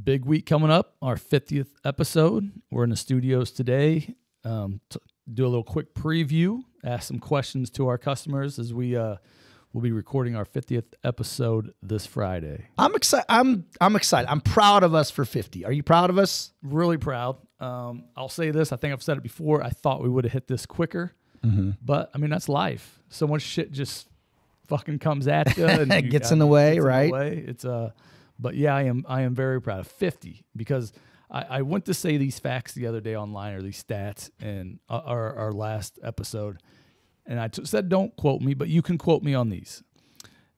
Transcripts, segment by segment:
Big week coming up, our 50th episode. We're in the studios today to do a little quick preview, ask some questions to our customers as we'll be recording our 50th episode this Friday. I'm excited. I'm excited. I'm proud of us for 50. Are you proud of us? Really proud. I'll say this. I think I've said it before. I thought we would have hit this quicker, but I mean, that's life. So much shit just fucking comes at you and It gets in the way, right? It's but yeah, I am very proud of 50 because I went to say these facts the other day online, or these stats, in our last episode, and I said don't quote me, but you can quote me on these.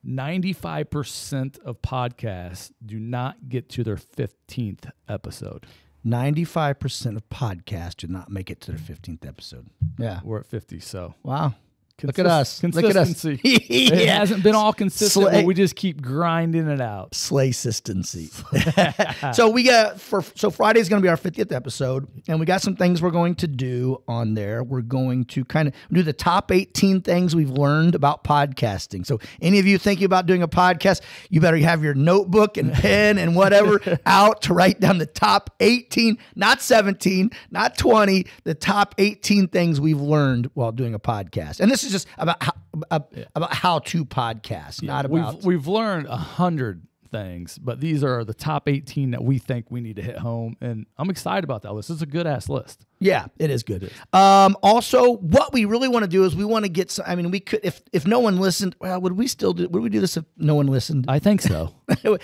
95% of podcasts do not get to their 15th episode. 95% of podcasts do not make it to their 15th episode. Yeah. We're at 50, so. Wow. Look at us. Look at us. Consistency. It hasn't been all consistent, but we just keep grinding it out. Slay-sistency. So we got so Friday's going to be our 50th episode, and we got some things we're going to do on there. We're going to kind of do the top 18 things we've learned about podcasting. So any of you thinking about doing a podcast, you better have your notebook and pen and whatever out to write down the top 18, not 17, not 20, the top 18 things we've learned while doing a podcast. And this is just about how to podcast, not about. We've learned 100 things, but these are the top 18 that we think we need to hit home, and I'm excited about that list. It's a good ass list. Yeah, it is good. Also, what we really want to do is we want to get some. I mean, we could if no one listened. Well, would we do this if no one listened? I think so. Anyway,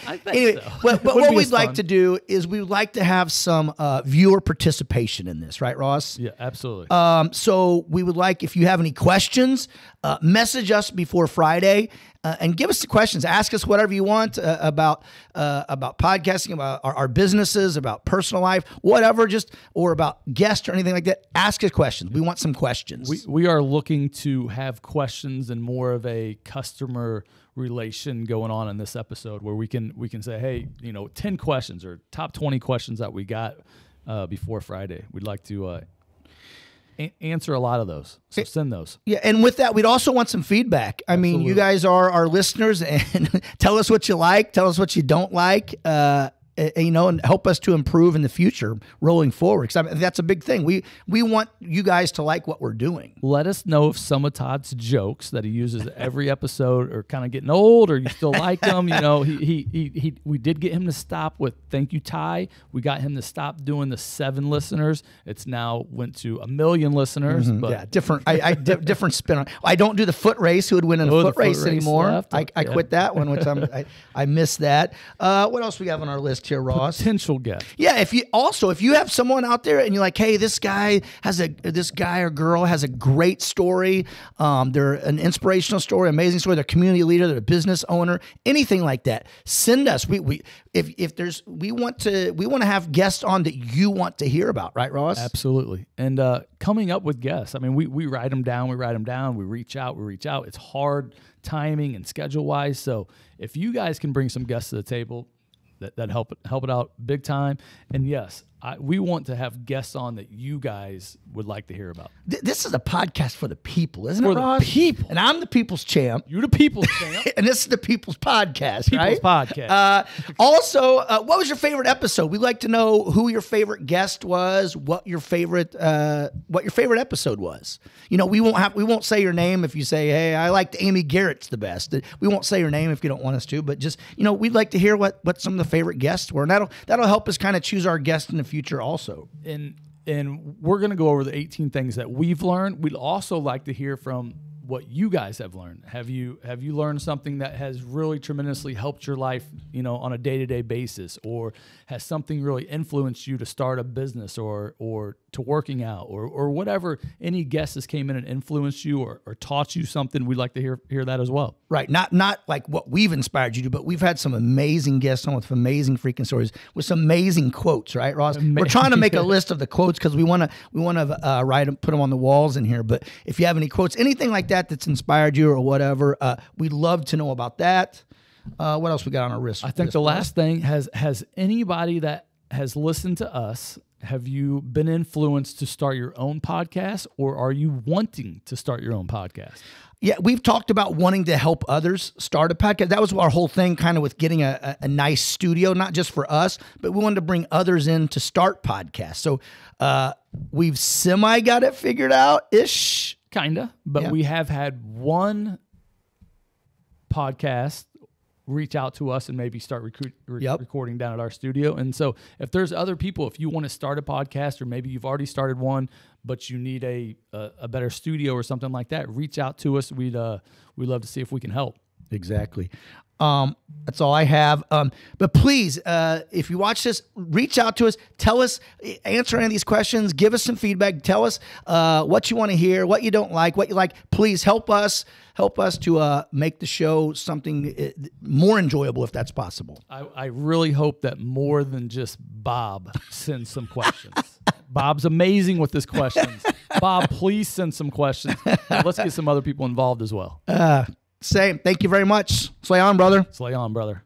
but what we'd like to do is we would like to have some viewer participation in this, right, Ross? Yeah, absolutely. So we would like, if you have any questions, message us before Friday. And give us the questions. Ask us whatever you want about podcasting, about our businesses, about personal life, whatever, or about guests or anything like that. Ask us questions. We want some questions. We are looking to have questions and more of a customer relation going on in this episode, where we can say, hey, 10 questions or top 20 questions that we got before Friday. We'd like to answer a lot of those, so send those. Yeah, and with that, we'd also want some feedback. I mean, you guys are our listeners, and tell us what you like, tell us what you don't like, and help us to improve in the future rolling forward. Because that's a big thing. We want you guys to like what we're doing. Let us know if some of Todd's jokes that he uses every episode are kind of getting old, or you still like them. We did get him to stop with "Thank you, Ty." We got him to stop doing the 7 listeners. It's now went to 1 million listeners. But yeah, different. Different spin on. I don't do the foot race. Who would win in a foot race anymore? I quit that one, which I missed that. What else we have on our list here, Ross? Potential guest. Yeah, if you have someone out there and you're like, hey, this guy or girl has a great story. They're an inspirational story, amazing story. They're a community leader. They're a business owner. Anything like that, send us. We want to have guests on that you want to hear about, right, Ross? Absolutely. And coming up with guests, I mean, we write them down. We reach out. It's hard timing and schedule wise. So if you guys can bring some guests to the table, that help it out big time. And yes, we want to have guests on that you guys would like to hear about. This is a podcast for the people, isn't it, For Ross? the people. And I'm the people's champ. You're the people's champ. And this is the people's podcast, People's right? podcast. Also, what was your favorite episode? We'd like to know who your favorite guest was, what your favorite episode was. We won't say your name if you say, hey, I liked Amy Garrett's the best. We won't say your name if you don't want us to, but just, we'd like to hear what some of the favorite guests were. And that'll help us kind of choose our guests in the future also. And we're going to go over the 18 things that we've learned. We'd also like to hear from what you guys have learned. Have you learned something that has really tremendously helped your life, on a day-to-day basis, or has something really influenced you to start a business or to working out or whatever? Any guests that came in and influenced you or taught you something, we'd like to hear that as well. Right. Not like what we've inspired you to, but we've had some amazing guests on with amazing freaking stories with some amazing quotes, right, Ross? We're trying to make a list of the quotes because we want to write them, put them on the walls in here. But if you have any quotes, anything like that's inspired you or whatever, we'd love to know about that. What else we got on our list? I think the last thing, has anybody that has listened to us have you been influenced to start your own podcast, or are you wanting to start your own podcast? Yeah, we've talked about wanting to help others start a podcast. That was our whole thing kind of with getting a nice studio, not just for us, but we wanted to bring others in to start podcasts. So we've semi got it figured out-ish. Kinda, but we have had one podcast reach out to us and maybe start recording down at our studio. And so if there's other people, if you want to start a podcast, or maybe you've already started one, but you need a better studio or something like that, reach out to us. We'd love to see if we can help. Exactly. That's all I have. But please, if you watch this, reach out to us. Tell us, answer any of these questions. Give us some feedback. Tell us what you want to hear, what you don't like, what you like. Please help us to make the show something more enjoyable, if that's possible. I really hope that more than just Bob sends some questions. Bob's amazing with his questions. Bob, please send some questions. Let's get some other people involved as well. Same. Thank you very much. Slay on, brother. Slay on, brother.